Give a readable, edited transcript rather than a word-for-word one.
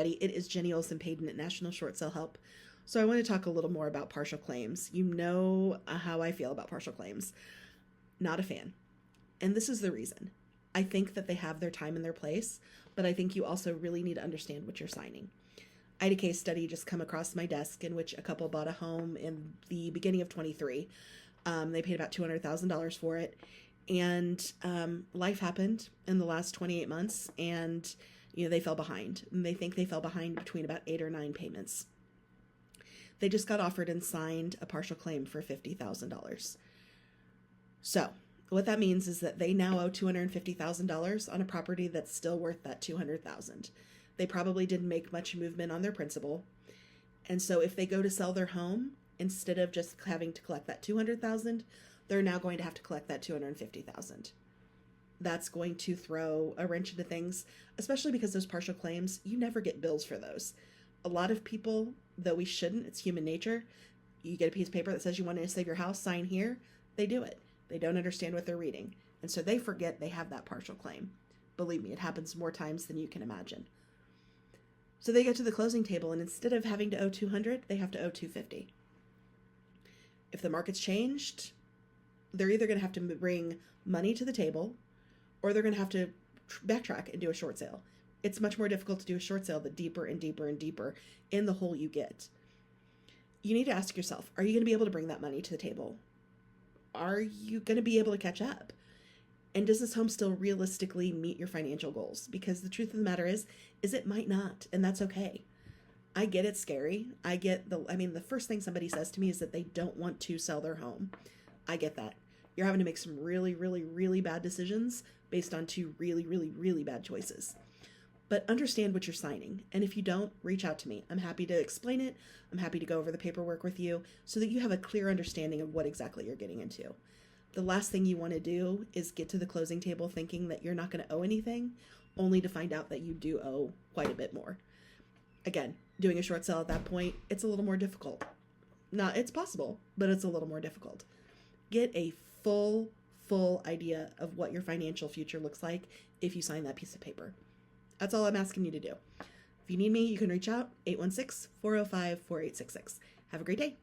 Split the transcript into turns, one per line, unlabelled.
Hi, it is Jenny Olson-Paden at National Short Sale Help. So I want to talk a little more about partial claims. You know how I feel about partial claims. Not a fan. And this is the reason. I think that they have their time and their place, but I think you also really need to understand what you're signing. I had a case study just come across my desk in which a couple bought a home in the beginning of 23. They paid about $200,000 for it. And life happened in the last 28 months, and they fell behind. And they think they fell behind between about 8 or 9 payments. They just got offered and signed a partial claim for $50,000. So what that means is that they now owe $250,000 on a property that's still worth that $200,000. They probably didn't make much movement on their principal. And so if they go to sell their home, instead of just having to collect that $200,000, they're now going to have to collect that $250,000. That's going to throw a wrench into things, especially because those partial claims, you never get bills for those. A lot of people, though we shouldn't, it's human nature. You get a piece of paper that says you want to save your house, sign here. They do it. They don't understand what they're reading. And so they forget they have that partial claim. Believe me, it happens more times than you can imagine. So they get to the closing table, and instead of having to owe $200,000, they have to owe $250,000. If the market's changed, they're either going to have to bring money to the table, or they're going to have to backtrack and do a short sale. It's much more difficult to do a short sale the deeper and deeper and deeper in the hole you get. You need to ask yourself, are you going to be able to bring that money to the table? Are you going to be able to catch up? And does this home still realistically meet your financial goals? Because the truth of the matter is it might not, and that's okay. I get it's scary. The first thing somebody says to me is that they don't want to sell their home. I get that. You're having to make some really, really, really bad decisions based on 2 really, really, really bad choices. But understand what you're signing. And if you don't, reach out to me. I'm happy to explain it. I'm happy to go over the paperwork with you so that you have a clear understanding of what exactly you're getting into. The last thing you want to do is get to the closing table thinking that you're not going to owe anything, only to find out that you do owe quite a bit more. Again, doing a short sale at that point, it's a little more difficult. It's possible, but it's a little more difficult. Get a full idea of what your financial future looks like if you sign that piece of paper. That's all I'm asking you to do. If you need me, you can reach out, 816-405-4866. Have a great day.